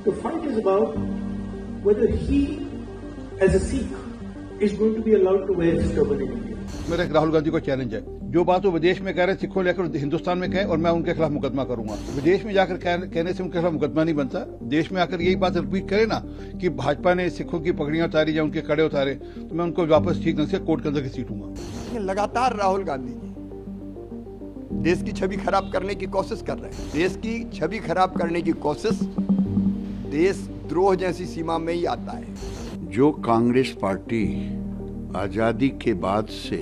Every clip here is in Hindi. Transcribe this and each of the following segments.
The fight is about whether he, as a Sikh, is going to be allowed to wear his turban in India. मेरा राहुल गांधी को चैलेंज है, जो बात वो विदेश में कह रहे हैं सिखों लेकर हिंदुस्तान में कहें और मैं उनके खिलाफ मुकदमा करूंगा। विदेश में जाकर कहने से उनके खिलाफ मुकदमा नहीं बनता। देश में आकर यही बात रिपीट करे ना कि भाजपा ने सिखों की पगड़ियां उतारी या उनके कड़े उतारे, तो मैं उनको वापस ठीक ढंग से कोर्ट के अंदर घसीटूंगा। लगातार राहुल गांधी जी देश की छवि खराब करने की कोशिश कर रहे हैं। देश की छवि खराब करने की कोशिश देशद्रोह जैसी सीमा में ही आता है। जो कांग्रेस पार्टी आजादी के बाद से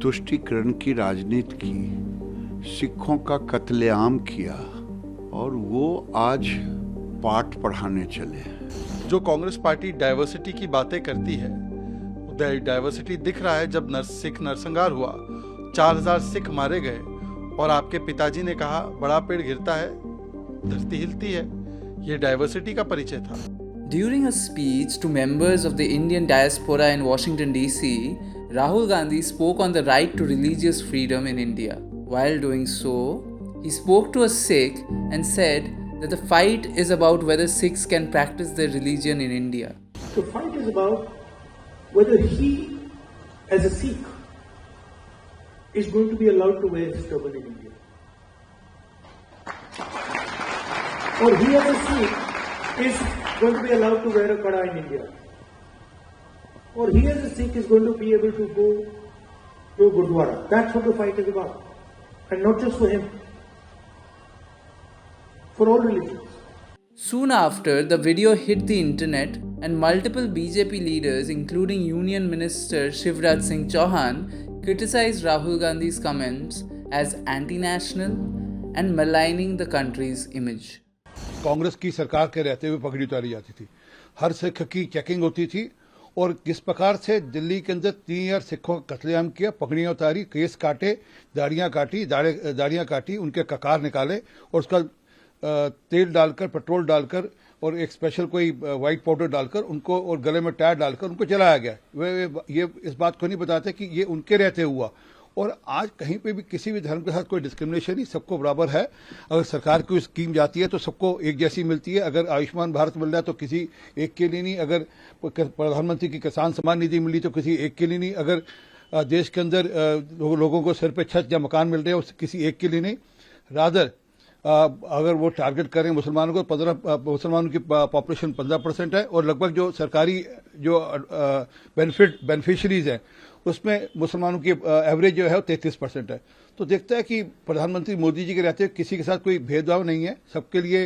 तुष्टीकरण की राजनीति की, सिखों का कत्लेआम किया और वो आज पाठ पढ़ाने चले। जो कांग्रेस पार्टी डाइवर्सिटी की बातें करती है, डाइवर्सिटी दिख रहा है। जब सिख नरसंहार हुआ, 4000 सिख मारे गए और आपके पिताजी ने कहा बड़ा पेड़ गिरता है धरती हिलती है, ये डाइवर्सिटी का परिचय था। During a speech to members of the Indian diaspora in Washington DC, Rahul Gandhi spoke on the right to religious freedom in India. While doing so, he spoke to a Sikh and said that the fight is about whether Sikhs can practice their religion in India. The fight is about whether he, as a Sikh, is going to be allowed to wear his turban in India. Or he, as a Sikh, is going to be allowed to wear a kada in India. Or he, as a Sikh, is going to be able to go to Gurdwara. That's what the fight is about. And not just for him, for all religions. Soon after, the video hit the internet and multiple BJP leaders, including Union Minister Shivraj Singh Chauhan, criticized Rahul Gandhi's comments as anti-national and maligning the country's image. Congress की सरकार के रहते हुए पगड़ी उतारी जाती थी, हर सिख की चेकिंग होती थी और किस प्रकार से दिल्ली के अंदर 3000 सिखों का कत्लेआम किया, पगड़ियां उतारी, केस काटे, दाढ़ियां काटी, उनके ककार निकाले और उसका तेल डालकर, पेट्रोल डालकर और एक स्पेशल कोई वाइट पाउडर डालकर उनको और गले में टायर डालकर उनको जलाया गया। वे ये इस बात को नहीं बताते कि ये उनके रहते हुआ। और आज कहीं पे भी किसी भी धर्म के साथ कोई डिस्क्रिमिनेशन नहीं, सबको बराबर है। अगर सरकार की स्कीम जाती है तो सबको एक जैसी मिलती है। अगर आयुष्मान भारत मिल रहा है तो किसी एक के लिए नहीं, अगर प्रधानमंत्री की किसान सम्मान निधि मिली तो किसी एक के लिए नहीं, अगर देश के अंदर लोगों को सिर पे छत या मकान मिल रहे हैं किसी एक के लिए नहीं। रादर अगर वो टारगेट करें मुसलमानों को, मुसलमानों की पॉपुलेशन 15% है और लगभग जो सरकारी जो बेनिफिशरीज हैं उसमें मुसलमानों की एवरेज जो है वो 33% है। तो देखता है कि प्रधानमंत्री मोदी जी के रहते हुए किसी के साथ कोई भेदभाव नहीं है, सबके लिए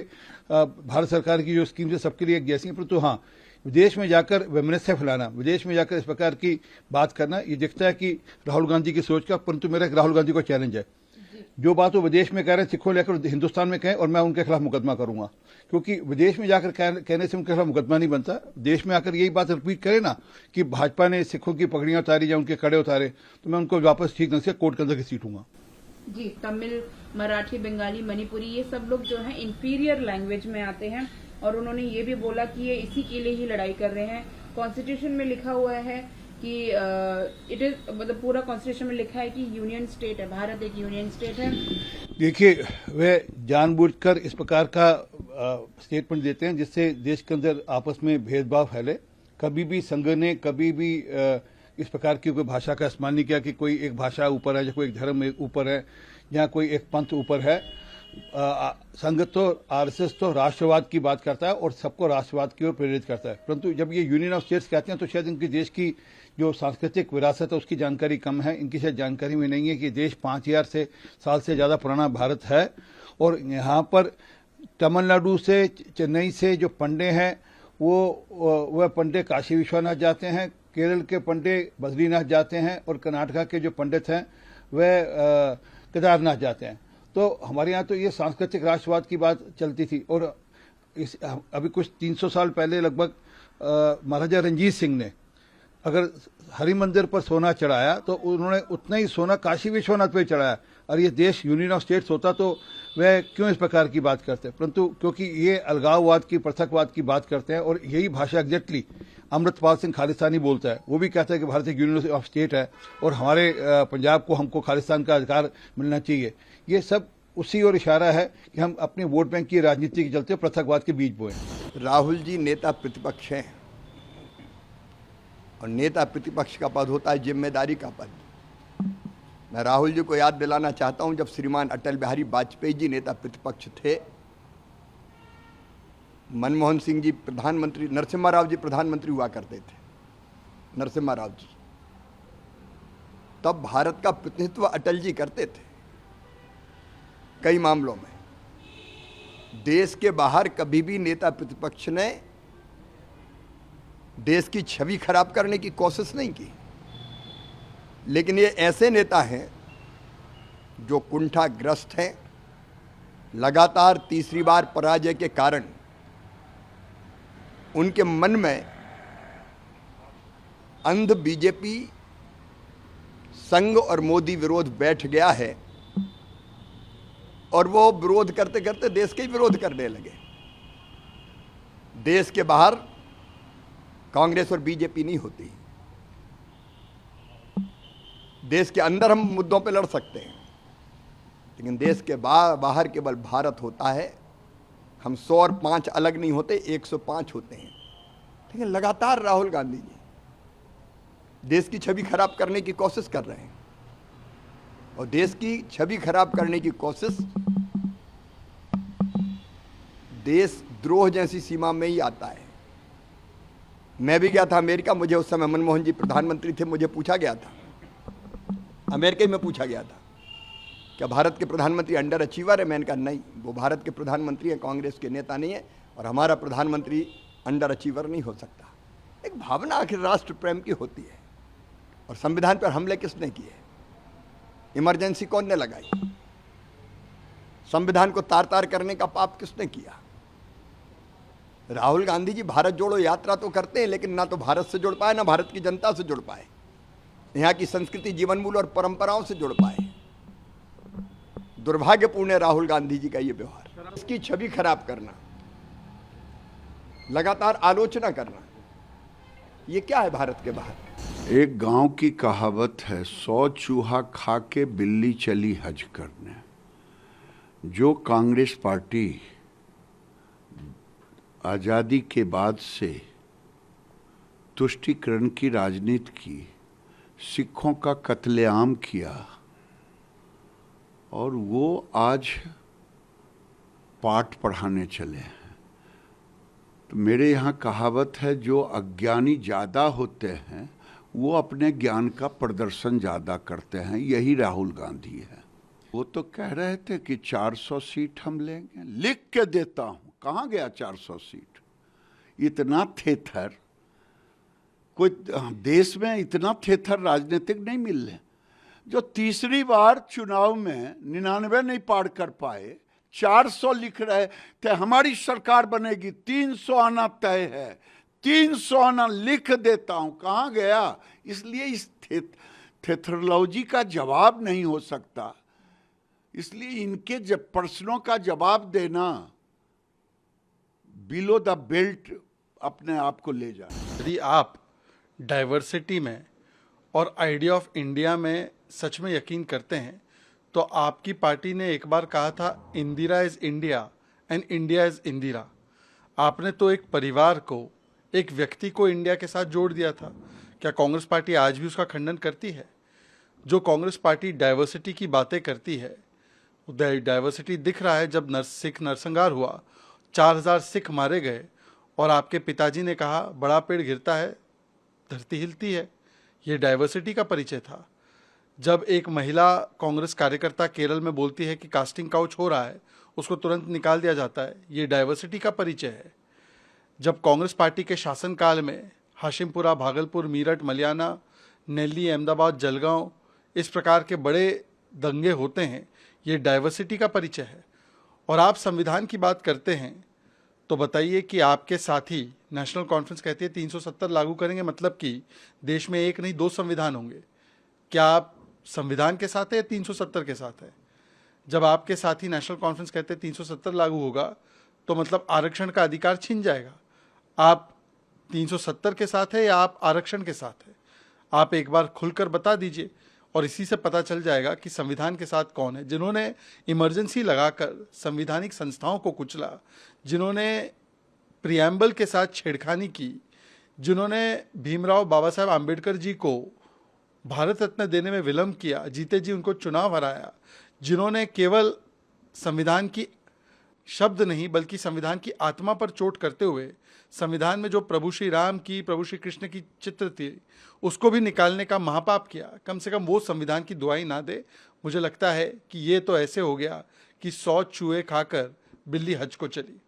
भारत सरकार की जो स्कीम्स है सबके लिए एक जैसी है। परंतु हाँ, विदेश में जाकर वैमनस्य फैलाना, विदेश में जाकर इस प्रकार की बात करना, ये दिखता है कि राहुल गांधी की सोच का। परंतु मेरा राहुल गांधी को चैलेंज है, जो बात वो विदेश में कह रहे हैं सिखों लेकर हिंदुस्तान में कहें और मैं उनके खिलाफ मुकदमा करूंगा। क्योंकि विदेश में जाकर कहने से उनके खिलाफ मुकदमा नहीं बनता। देश में आकर यही बात रिपीट करे ना कि भाजपा ने सिखों की पगड़ियां उतारी या उनके कड़े उतारे, तो मैं उनको वापस ठीक ढंग से कोर्ट के अंदर घसीटूंगा। जी, तमिल, मराठी, बंगाली, मणिपुरी, ये सब लोग जो है इंफीरियर लैंग्वेज में आते हैं और उन्होंने ये भी बोला कि ये इसी के लिए ही लड़ाई कर रहे हैं। कॉन्स्टिट्यूशन में लिखा हुआ है कि इट इज, मतलब पूरा कॉन्स्टिट्यूशन में लिखा है कि यूनियन स्टेट है, भारत एक यूनियन स्टेट है। देखिए, वे जानबूझकर इस प्रकार का स्टेटमेंट देते हैं जिससे देश के अंदर आपस में भेदभाव फैले। कभी भी संघ ने कभी भी इस प्रकार की कोई भाषा का इस्तेमाल नहीं किया कि कोई एक भाषा ऊपर है या कोई एक धर्म ऊपर है या कोई एक पंथ ऊपर है। संघ तो आरएसएस तो राष्ट्रवाद की बात करता है और सबको राष्ट्रवाद की ओर प्रेरित करता है। परंतु जब ये यूनियन ऑफ स्टेट्स कहते हैं तो शायद इनकी देश की जो सांस्कृतिक विरासत है उसकी जानकारी कम है। इनकी शायद जानकारी में नहीं है कि देश 5000 साल से ज्यादा पुराना भारत है और यहाँ पर तमिलनाडु से, चेन्नई से जो पंडे हैं वह पंडे काशी विश्वनाथ जाते हैं, केरल के पंडे बद्रीनाथ जाते हैं और कर्नाटका के जो पंडित हैं वह केदारनाथ जाते हैं। तो हमारे यहाँ तो ये सांस्कृतिक राष्ट्रवाद की बात चलती थी। और अभी कुछ 300 साल पहले लगभग महाराजा रंजीत सिंह ने अगर हरि मंदिर पर सोना चढ़ाया तो उन्होंने उतना ही सोना काशी विश्वनाथ पर चढ़ाया। और ये देश यूनियन ऑफ स्टेट्स होता तो वह क्यों इस प्रकार की बात करते। परंतु क्योंकि ये अलगाववाद की, पृथकवाद की बात करते हैं और यही भाषा एग्जैक्टली अमृतपाल सिंह खालिस्तानी बोलता है। वो भी कहता है कि भारत एक यूनियन ऑफ स्टेट है और हमारे पंजाब को, हमको खालिस्तान का अधिकार मिलना चाहिए। ये सब उसी ओर इशारा है कि हम अपने वोट बैंक की राजनीति के चलते पृथकवाद के बीज बोए। राहुल जी नेता प्रतिपक्ष हैं और नेता प्रतिपक्ष का पद होता है जिम्मेदारी का पद। मैं राहुल जी को याद दिलाना चाहता हूं, जब श्रीमान अटल बिहारी वाजपेयी जी नेता प्रतिपक्ष थे, मनमोहन सिंह जी प्रधानमंत्री, नरसिम्हा राव जी प्रधानमंत्री हुआ करते थे, नरसिम्हा राव जी, तब भारत का प्रतिनिधित्व अटल जी करते थे कई मामलों में। देश के बाहर कभी भी नेता प्रतिपक्ष ने देश की छवि खराब करने की कोशिश नहीं की, लेकिन ये ऐसे नेता हैं जो कुंठाग्रस्त हैं। लगातार तीसरी बार पराजय के कारण उनके मन में अंध बीजेपी संघ और मोदी विरोध बैठ गया है और वो विरोध करते करते देश के ही विरोध करने लगे। देश के बाहर कांग्रेस और बीजेपी नहीं होती, देश के अंदर हम मुद्दों पे लड़ सकते हैं, लेकिन देश के बाहर केवल भारत होता है। हम 100 और 5 अलग नहीं होते, 105 होते हैं। लेकिन लगातार राहुल गांधी जी देश की छवि खराब करने की कोशिश कर रहे हैं और देश की छवि खराब करने की कोशिश देशद्रोह जैसी सीमा में ही आता है। मैं भी गया था अमेरिका, मुझे उस समय मनमोहन जी प्रधानमंत्री थे, मुझे पूछा गया था, अमेरिका में पूछा गया था, क्या भारत के प्रधानमंत्री अंडर अचीवर है? मैंने कहा नहीं, वो भारत के प्रधानमंत्री हैं, कांग्रेस के नेता नहीं है, और हमारा प्रधानमंत्री अंडर अचीवर नहीं हो सकता। एक भावना आखिर राष्ट्र प्रेम की होती है। और संविधान पर हमले किसने किए? इमरजेंसी कौन ने लगाई? संविधान को तार तार करने का पाप किसने किया? राहुल गांधी जी भारत जोड़ो यात्रा तो करते हैं, लेकिन ना तो भारत से जुड़ पाए, ना भारत की जनता से जुड़ पाए, यहाँ की संस्कृति, जीवन मूल्य और परंपराओं से जुड़ पाए। दुर्भाग्यपूर्ण है राहुल गांधी जी का ये व्यवहार। इसकी छवि खराब करना, लगातार आलोचना करना, ये क्या है भारत के बाहर? एक गांव की कहावत है, 100 चूहा खा के बिल्ली चली हज करने। जो कांग्रेस पार्टी आज़ादी के बाद से तुष्टीकरण की राजनीति की, सिखों का कत्लेआम किया, और वो आज पाठ पढ़ाने चले हैं। तो मेरे यहाँ कहावत है, जो अज्ञानी ज़्यादा होते हैं वो अपने ज्ञान का प्रदर्शन ज़्यादा करते हैं। यही राहुल गांधी है। वो तो कह रहे थे कि 400 सीट हम लेंगे, लिख के देता हूँ। कहाँ गया 400 सीट? इतना थेथर कोई देश में, इतना थेथर राजनीतिक नहीं मिल रहे। जो तीसरी बार चुनाव में 99 नहीं पार कर पाए, 400 लिख रहे थे हमारी सरकार बनेगी, 300 आना तय है, 300 आना लिख देता हूं। कहाँ गया? इसलिए इस थेथरोलॉजी का जवाब नहीं हो सकता। इसलिए इनके जब प्रश्नों का जवाब देना बिलो द बेल्ट अपने आप को ले जाए। यदि आप डाइवर्सिटी में और आइडिया ऑफ इंडिया में सच में यकीन करते हैं, तो आपकी पार्टी ने एक बार कहा था Indira is India and India is Indira. आपने तो एक परिवार को, एक व्यक्ति को इंडिया के साथ जोड़ दिया था। क्या कांग्रेस पार्टी आज भी उसका खंडन करती है? जो कांग्रेस पार्टी डाइवर्सिटी की बातें करती है, डाइवर्सिटी दिख रहा है। जब सिख नरसंहार हुआ, 4000 सिख मारे गए और आपके पिताजी ने कहा बड़ा पेड़ गिरता है धरती हिलती है। ये डाइवर्सिटी का परिचय था। जब एक महिला कांग्रेस कार्यकर्ता केरल में बोलती है कि कास्टिंग काउच हो रहा है, उसको तुरंत निकाल दिया जाता है, ये डाइवर्सिटी का परिचय है। जब कांग्रेस पार्टी के शासनकाल में हाशिमपुरा, भागलपुर, मीरठ, मलियाना, नेल्ली, अहमदाबाद, जलगांव, इस प्रकार के बड़े दंगे होते हैं, ये डाइवर्सिटी का परिचय है। और आप संविधान की बात करते हैं, तो बताइए कि आपके साथी नेशनल कॉन्फ्रेंस कहती है 370 लागू करेंगे, मतलब कि देश में एक नहीं 2 संविधान होंगे। क्या आप संविधान के साथ है या 370 के साथ है? जब आपके साथी नेशनल कॉन्फ्रेंस कहते हैं 370 लागू होगा, तो मतलब आरक्षण का अधिकार छिन जाएगा। आप 370 के साथ है या आप आरक्षण के साथ है? आप एक बार खुलकर बता दीजिए, और इसी से पता चल जाएगा कि संविधान के साथ कौन है। जिन्होंने इमरजेंसी लगाकर संवैधानिक संस्थाओं को कुचला, जिन्होंने प्रियम्बल के साथ छेड़खानी की, जिन्होंने भीमराव बाबा साहब आम्बेडकर जी को भारत रत्न देने में विलंब किया, जीते जी उनको चुनाव हराया, जिन्होंने केवल संविधान की शब्द नहीं बल्कि संविधान की आत्मा पर चोट करते हुए संविधान में जो प्रभु श्री राम की, प्रभु श्री कृष्ण की चित्र थी, उसको भी निकालने का महापाप किया, कम से कम वो संविधान की दुआई ना दे। मुझे लगता है कि ये तो ऐसे हो गया कि 100 चूहे खाकर बिल्ली हज को चली।